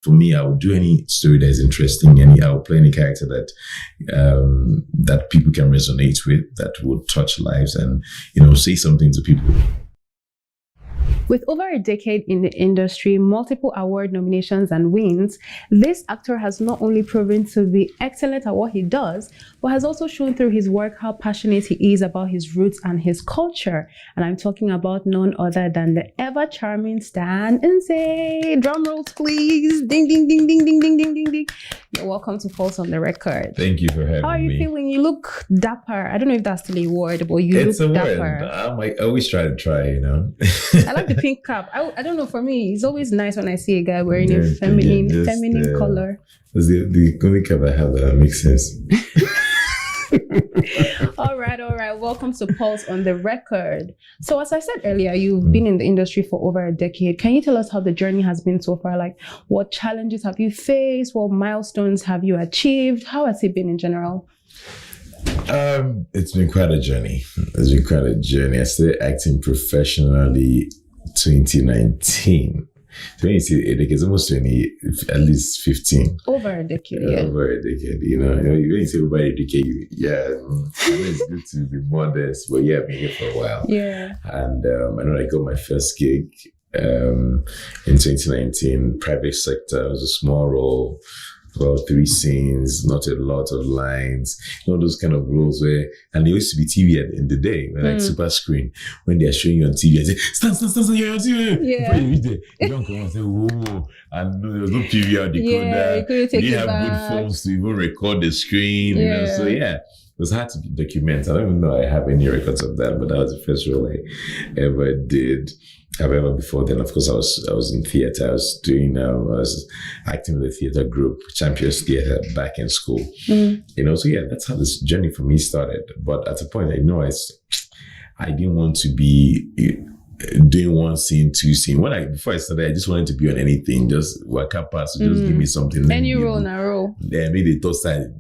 For me, I would do any story that is interesting. I will play any character that that people can resonate with, that would touch lives, and say something to people. With over a decade in the industry, multiple award nominations and wins, this actor has not only proven to be excellent at what he does, but has also shown through his work how passionate he is about his roots and his culture. And I'm talking about none other than the ever-charming Stunts. Drum rolls, please. Ding, ding, ding, ding, ding, ding, ding, ding, ding. You're welcome to Pulse on the Record. Thank you for having me. How are you feeling? You look dapper. I don't know if that's still a word, but you look dapper. I always try. I like the pink cap. I don't know, for me, it's always nice when I see a guy wearing a feminine color. The only cap I have that makes sense. All right. Welcome to Pulse on the Record. So as I said earlier, you've been in the industry for over a decade. Can you tell us how the journey has been so far? Like, what challenges have you faced? What milestones have you achieved? How has it been in general? It's been quite a journey. I started acting professionally 2019. So when you see a decade, it's almost 20, at least 15. Over a decade, yeah. Over a decade, when you say over a decade, I know it's good to be modest, but I've been here for a while. Yeah. And I know I got my first gig in 2019, private sector. It was a small role. About 3 scenes, not a lot of lines, those kind of roles and there used to be TV in the day, like super screen, when they are showing you on TV, I say, stand, you're on TV. Yeah. Before you reach there, you don't come and say, whoa, and there was no PVR decoder. You couldn't take you it have back. good phones to even record the screen, so it was hard to document. I don't even know I have any records of that, but that was the first role I ever did. However, before then, of course, I was in theater. I was acting with the theater group, Champions Theater, back in school. That's how this journey for me started. But at a point, I didn't want to be doing 1 scene, 2 scene. Before I started, I just wanted to be on anything, just work up past, just give me something. Any role, na role. Yeah, maybe they thought that,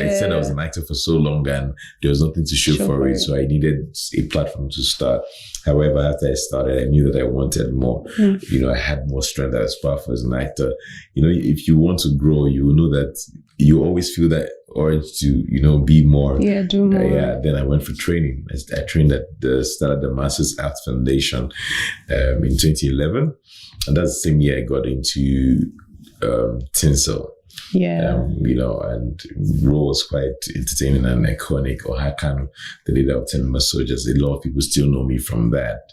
I said I was an actor for so long and there was nothing to show for it. So I needed a platform to start. However, after I started, I knew that I wanted more. I had more strength. I was powerful as an actor. If you want to grow, you know that you always feel that urge to, be more. Yeah, do more. Then I went for training. I trained at the Masters Art Foundation in 2011. And that's the same year I got into tinsel. Yeah. And role was quite entertaining and iconic. Or Hakan, the leader of Cinema Soldiers. A lot of people still know me from that.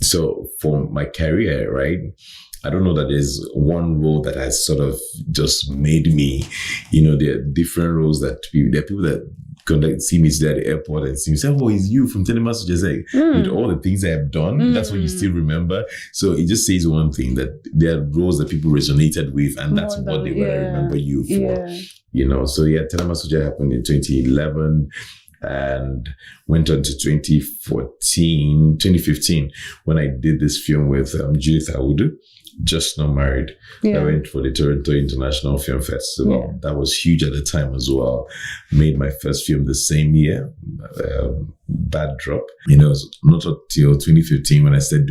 So for my career, right, I don't know that there's one role that has sort of just made me, there are different roles that there are people that see me at the airport and see me say, oh, it's you from Cinema Soldiers. With all the things I have done, that's what you still remember. So it just says one thing, that there are roles that people resonated with, and that's what they want to remember you for. Cinema Soldiers happened in 2011. And went on to 2015, when I did this film with Judith Awudu, Just Not Married. I went for the Toronto International Film Festival. That was huge at the time as well. Made my first film the same year, Bad Drop. It was not until 2015 when I started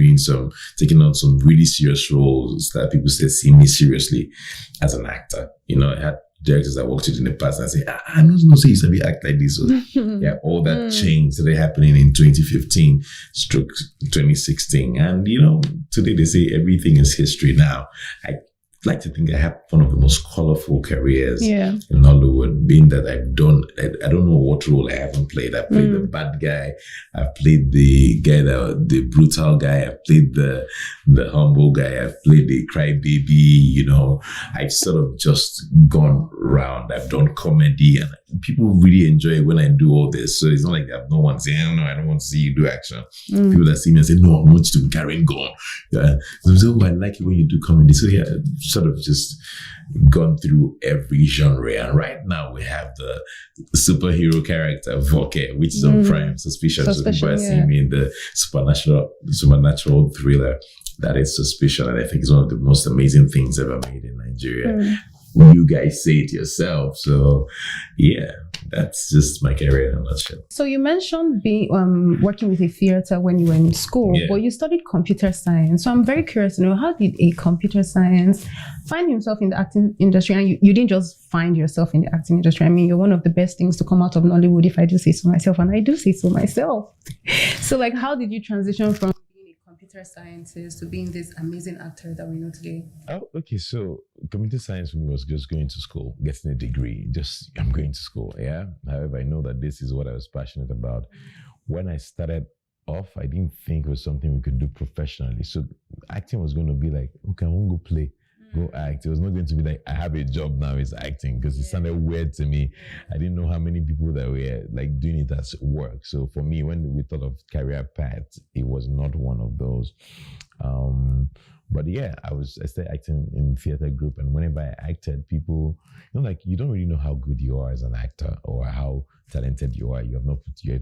taking on some really serious roles that people started seeing me seriously as an actor. I had directors I worked with in the past and I say, I don't say you should be act like this. So, all that changed started happening in 2015/2016. And, today they say everything is history now. I like to think I have one of the most colorful careers in Nollywood, being that I don't know what role I haven't played. I played the bad guy, I played the guy, the brutal guy, I played the humble guy, I played the crybaby, I've sort of just gone round. I've done comedy and people really enjoy it when I do all this. So it's not like I have no one saying, I don't want to see you do action. People that see me and say, no, I want you to be carrying gun. So I like it when you do comedy. So sort of just gone through every genre. And right now we have the superhero character, Voke, which is on Prime, Suspicion. So people are seeing me in the supernatural thriller that is Suspicion. And I think it's one of the most amazing things ever made in Nigeria. you guys say it yourself. So yeah, that's just my career in a nutshell. So you mentioned being working with a theater when you were in school, but you studied computer science. So I'm very curious to know, how did a computer science find himself in the acting industry? And you didn't just find yourself in the acting industry. I mean, you're one of the best things to come out of Nollywood, if I do say so myself, and I do say so myself. So like, how did you transition from being a computer scientist to being this amazing actor that we know today? Oh, okay. So computer science for me was just going to school, getting a degree. I'm going to school. Yeah. However, I know that this is what I was passionate about. When I started off, I didn't think it was something we could do professionally. So acting was going to be like, okay, I won't go play, go act. It was not going to be like, I have a job now, it's acting, because it sounded weird to me. I didn't know how many people that were like doing it as work. So for me, when we thought of career paths, it was not one of those. But yeah, I started acting in theater group, and whenever I acted, people, like, you don't really know how good you are as an actor or how talented you are. You have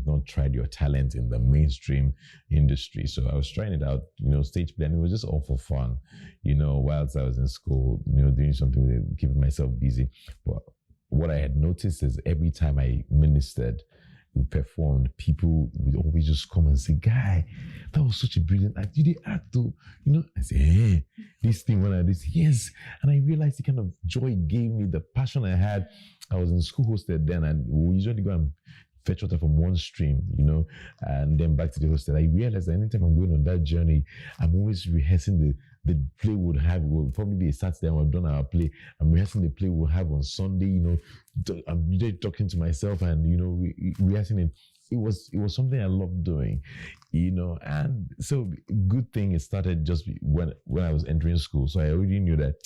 not tried your talent in the mainstream industry. So I was trying it out, stage play, and it was just all for fun, whilst I was in school, doing something with keeping myself busy. But what I had noticed is every time I ministered, we performed, people would always just come and say, "Guy, that was such a brilliant act. You did act though." I say, "Hey, this thing when I did, yes." And I realized the kind of joy it gave me, the passion I had. I was in school hosted then, and we usually go and fetch water from one stream, and then back to the hostel. I realized that anytime I'm going on that journey, I'm always rehearsing the play would have. It will probably be a Saturday and we've done our play. I'm rehearsing the play we'll have on Sunday. I'm usually talking to myself and rehearsing it. It was something I loved doing, and so good thing it started just when I was entering school. So I already knew that.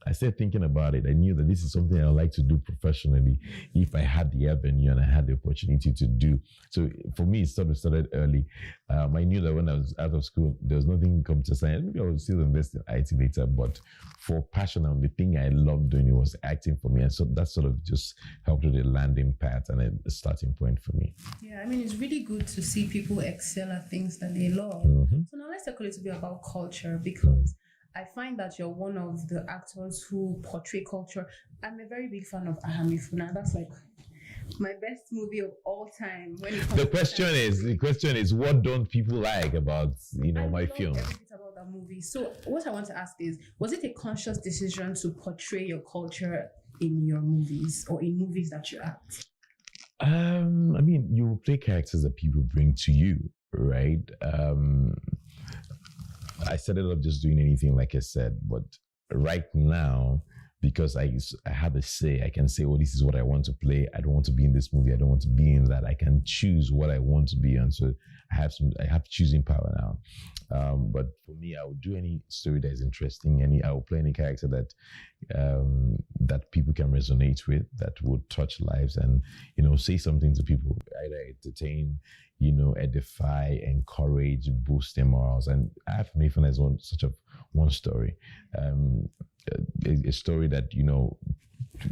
I started thinking about it. I knew that this is something I would like to do professionally if I had the avenue and I had the opportunity to do. So for me, it sort of started early. I knew that when I was out of school, there was nothing in computer science. Maybe I would still invest in IT later, but for passion and the thing I loved doing, it was acting for me. And so that sort of just helped with the landing pad and a starting point for me. Yeah, I mean, it's really good to see people excel at things that they love. So now let's talk a little bit about culture, because I find that you're one of the actors who portray culture. I'm a very big fan of Ahamifuna. That's like my best movie of all time. The question is, what don't people like about my film? I love everything about that movie. So what I want to ask is, was it a conscious decision to portray your culture in your movies or in movies that you act? I mean, you play characters that people bring to you, right? I started off just doing anything, like I said, but right now, because I have a say, I can say, "Oh, this is what I want to play. I don't want to be in this movie. I don't want to be in that." I can choose what I want to be on. So I have choosing power now. But for me, I would do any story that is interesting. I will play any character that that people can resonate with, that would touch lives, and say something to people, either entertain, edify, encourage, boost their morals. And I have made fun as one story, a story that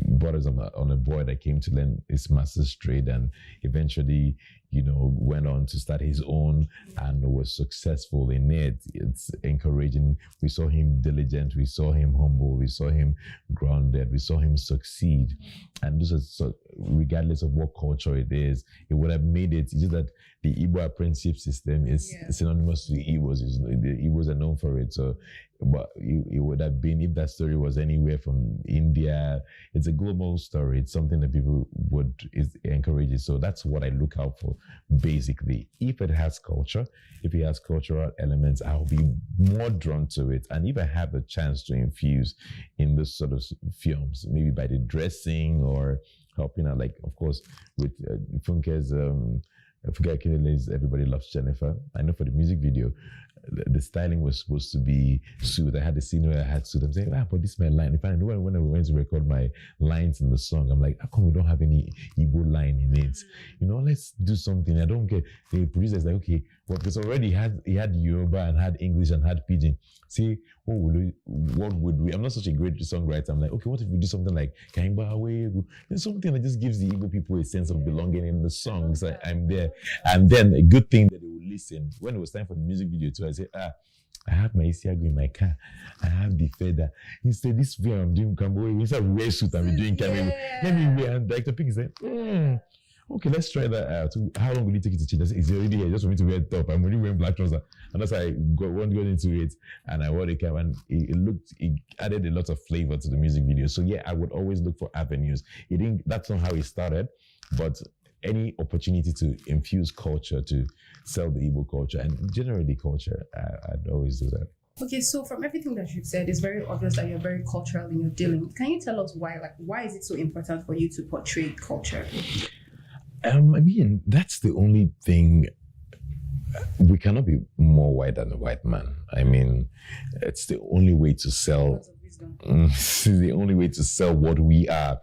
borders on a boy that came to learn his master's trade and eventually went on to start his own and was successful in it. It's encouraging. We saw him diligent, we saw him humble, we saw him grounded, we saw him succeed. And this is, regardless of what culture it is, it would have made it. It's just that the Igbo apprenticeship system is synonymous to the Igbos. The Igbos are known for it. So, but it would have been, if that story was anywhere from India, it's a global story. It's something that people would encourage it. So that's what I look out for, basically. If it has culture, if it has cultural elements, I'll be more drawn to it. And if I have a chance to infuse in those sort of films, maybe by the dressing or helping out, like, of course, with Funke's Forget Kinele's Everybody Loves Jennifer. I know for the music video, the styling was supposed to be suit. I had the scene where I had suit. I'm saying, but this is my line. If I know when I went to record my lines in the song, I'm like, how come we don't have any Igbo line in it? Let's do something. I don't get. The producer's like, okay, well, because already he had Yoruba and had English and had Pidgin. See, what would we? I'm not such a great songwriter. I'm like, okay, what if we do something like Kaimba Awegu? Something that just gives the Igbo people a sense of belonging in the song. So I'm there. And then a good thing that they will listen. When it was time for the music video too, I said, I have my Isiago in my car. I have the feather. He said, this way I'm doing Cambodia. Instead of wear suit, I'm doing Cambodia. Let me wear. And Director Pink said, okay, let's try that out. How long will it take you to change? I said, it's already here. Just for me to wear top. I'm already wearing black trousers. And that's how I got into it. And I wore the cap, and it added a lot of flavor to the music video. So yeah, I would always look for avenues. That's not how it started, but any opportunity to infuse culture, to sell the Igbo culture and generally culture, I'd always do that. Okay, so from everything that you've said, it's very obvious that you're very cultural in your dealing. Can you tell us why? Like, why is it so important for you to portray culture? I mean, that's the only thing. We cannot be more white than a white man. I mean, it's the only way to sell. It's the only way to sell what we are,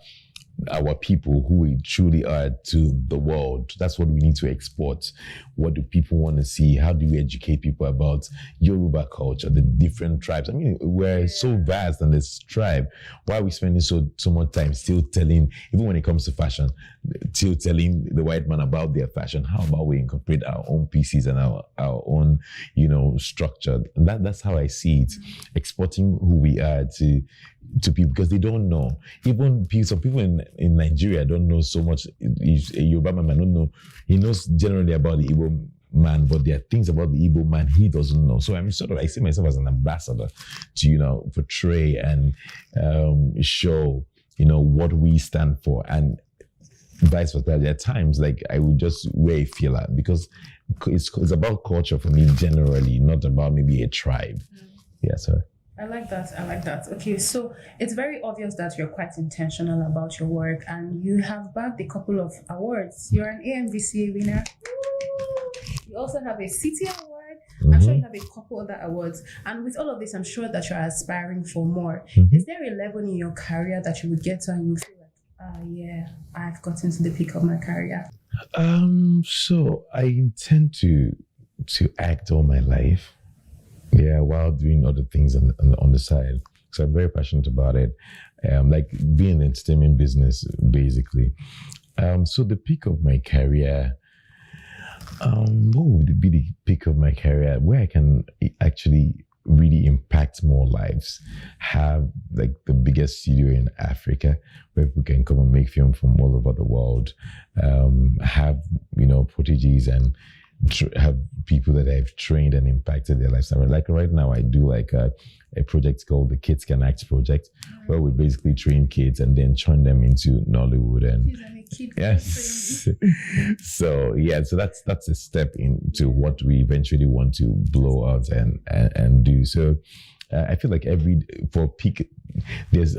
our people, who we truly are, to the world. That's what we need to export. What do people want to see? How do we educate people about Yoruba culture, the different tribes? I mean, we're so vast in this tribe. Why are we spending so much time still telling, even when it comes to fashion, still telling the white man about their fashion? How about we incorporate our own pieces and our own, structure? And that's how I see it. Exporting who we are to people, because they don't know. Even some people in Nigeria don't know so much. A Yoruba man don't know. He knows generally about the Igbo man, but there are things about the Igbo man he doesn't know. So I see myself as an ambassador to, portray and show, what we stand for, and vice versa. There are times like I would just wear a filler because it's about culture for me generally, not about maybe a tribe. Yeah, sorry. I like that. Okay, so it's very obvious that you're quite intentional about your work, and you have bagged a couple of awards. You're an AMVCA winner. You also have a City Award. I'm sure you have a couple other awards. And with all of this, I'm sure that you're aspiring for more. Is there a level in your career that you would get to and you feel like, I've gotten to the peak of my career? So I intend to act all my life. Yeah, while doing other things on the side. So I'm very passionate about it. Like being in the entertainment business, basically. So the peak of my career, what would be the peak of my career? Where I can actually really impact more lives, have like the biggest studio in Africa where people can come and make film from all over the world, have, proteges and have people that I've trained and impacted their lifestyle. Like right now, I do like a project called the Kids Can Act Project, where we basically train kids and then turn them into Nollywood. And yes, so that's a step into what we eventually want to blow out and do. So I feel like for peak,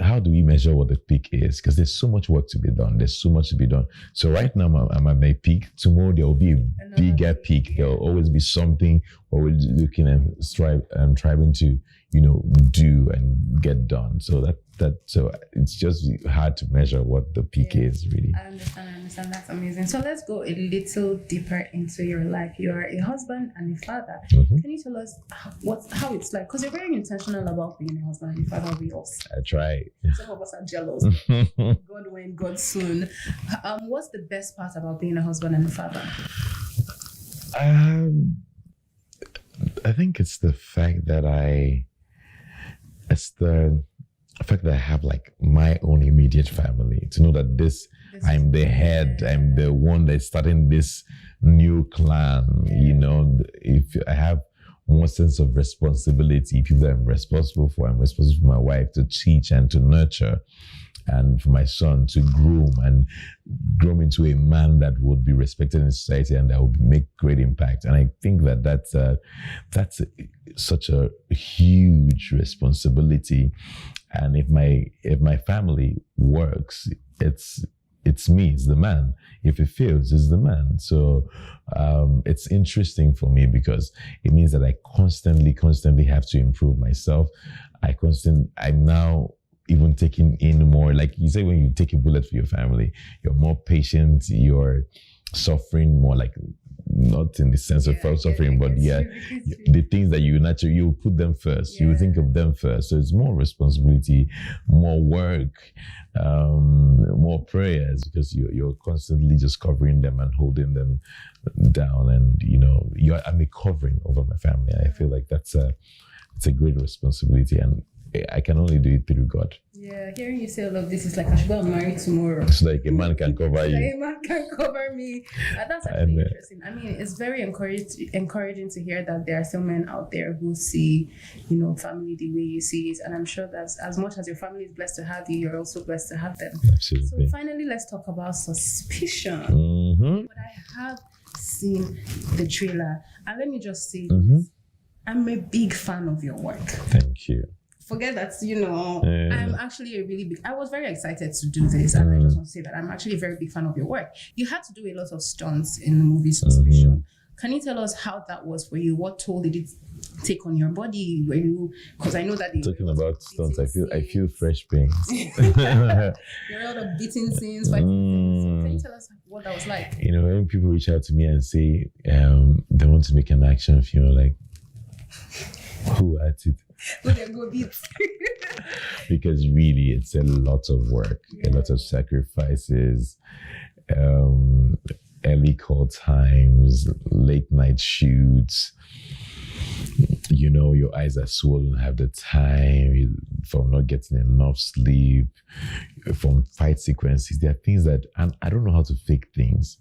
how do we measure what the peak is? Because there's so much work to be done. There's so much to be done. So right now I'm at my peak. Tomorrow there will be a bigger peak. There will always be something what we're looking and striving to, do and get done. So so it's just hard to measure what the peak is, really. I understand. That's amazing. So let's go a little deeper into your life. You are a husband and a father. Can you tell us how it's like? Because you're very intentional about being a husband and a father with us. I try. Some of us are jealous. God when, God soon. What's the best part about being a husband and a father? I think it's the fact that I have like my own immediate family, to know that I'm the head, I'm the one that's starting this new clan. If I have more sense of responsibility, people that I'm responsible for my wife to teach and to nurture, and for my son to groom into a man that would be respected in society and that would make great impact. And I think that's such a huge responsibility. And if my family works, it's me, it's the man. If it fails, it's the man. So it's interesting for me because it means that I constantly have to improve myself. I'm now even taking in more, like you say, when you take a bullet for your family, you're more patient, you're suffering more, like not in the sense of suffering, but the things that you put them first. You think of them first. So it's more responsibility, more work, more prayers, because you're constantly just covering them and holding them down, and I'm a covering over my family. I feel like it's a great responsibility, and I can only do it through God. Yeah, hearing you say all of this is like I should go and marry tomorrow. It's like a man can cover you. A man can cover me. That's actually interesting. I mean, it's very encouraging to hear that there are some men out there who see, family the way you see it. And I'm sure that as much as your family is blessed to have you, you're also blessed to have them. Absolutely. So finally, let's talk about Suspicion. Mm-hmm. But I have seen the trailer, and let me just say, I'm a big fan of your work. Thank you. Forget that, I'm actually I was very excited to do this, and I just want to say that I'm actually a very big fan of your work. You had to do a lot of stunts in the movie Suspicion. Can you tell us how that was for you? What toll did it take on your body? Because I know that talking about stunts, I feel fresh pains. There are a lot of beating scenes, fighting scenes. So can you tell us what that was like? When people reach out to me and say they want to make an action film, like, who at it? Because really it's a lot of work, a lot of sacrifices, early call times, late night shoots. Your eyes are swollen, have the time from not getting enough sleep, from fight sequences. There are things that, and I don't know how to fake things.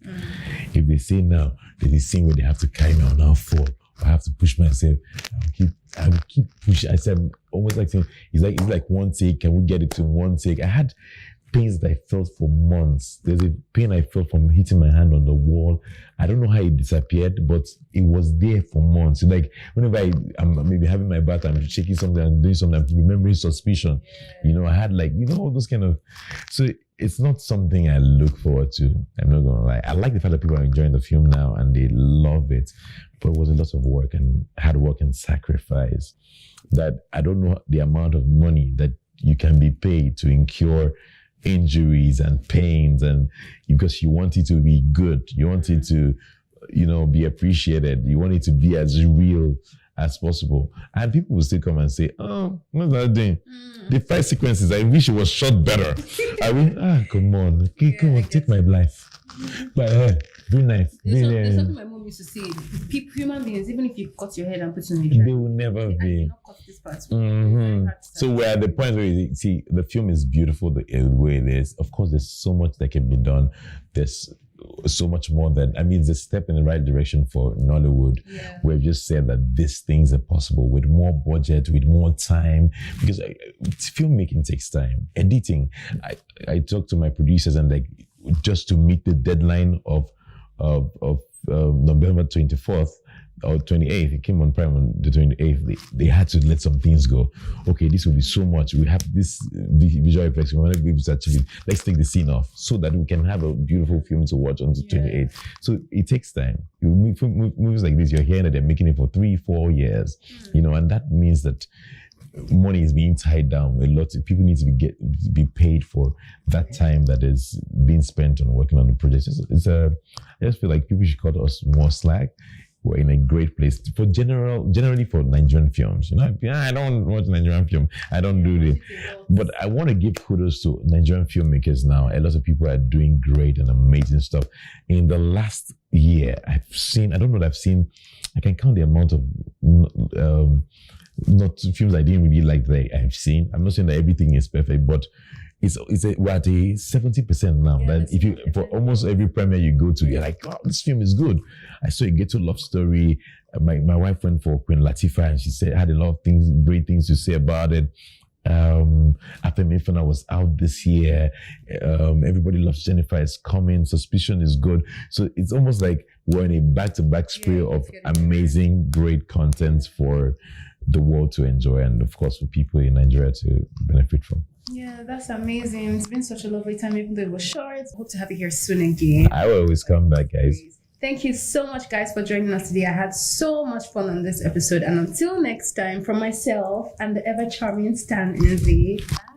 If they say now, there's a scene where they have to carry me on now fall, I have to push myself. I will keep pushing. I said, almost like saying, it's like one take. Can we get it to one take? I had pains that I felt for months. There's a pain I felt from hitting my hand on the wall. I don't know how it disappeared, but it was there for months. Like whenever I'm maybe having my bath, I'm shaking something and doing something, I'm remembering Suspicion. I had all those kind of. So it's not something I look forward to. I'm not gonna lie. I like the fact that people are enjoying the film now and they love it, but it was a lot of work and hard work and sacrifice. That I don't know the amount of money that you can be paid to incur injuries and pains, and because you want it to be good, you want it to, be appreciated, you want it to be as real as possible. And people will still come and say, "Oh, what's that doing? The fight sequences, I wish it was shot better." I mean, come on, come on, take my life. But very nice. There's something my mom used to say. Human beings, even if you cut your head and put it in a they will never be. Cut this part. So we're at the point where you see the film is beautiful the way it is. Of course, there's so much that can be done. There's so much more it's a step in the right direction for Nollywood. We've just said that these things are possible with more budget, with more time, because filmmaking takes time. Editing, I talk to my producers and just to meet the deadline of November 24th or 28th, it came on Prime on the 28th. They had to let some things go. Okay, this will be so much. We have this visual effects. We want to be able to achieve it. Let's take the scene off so that we can have a beautiful film to watch on the 28th. So it takes time. Movies like this, you're hearing that they're making it for 3-4 years, and that means that money is being tied down. A lot of people need to be paid for that time that is being spent on working on the project. I just feel like people should cut us more slack. We're in a great place for generally for Nigerian films. I don't watch Nigerian film. I don't do this, but I want to give kudos to Nigerian filmmakers now. A lot of people are doing great and amazing stuff. In the last year, I can count the amount of not films I didn't really like that I've seen. I'm not saying that everything is perfect, but we're at a 70% now. That if you for almost every premiere you go to, you're like, "Oh, this film is good." I saw a ghetto love story. My wife went for Queen Latifah, and she had a lot of great things to say about it. After Mayfana was out this year, Everybody Loves Jennifer is coming. Suspicion is good. So it's almost like we're in a back-to-back spree of amazing, great content for the world to enjoy, and of course for people in Nigeria to benefit from. Yeah, that's amazing. It's been such a lovely time, even though it was short. Hope to have you here soon again. I will always come back, guys. Thank you so much, guys, for joining us today. I had so much fun on this episode. And until next time, from myself and the ever-charming Stan Izzy. Bye.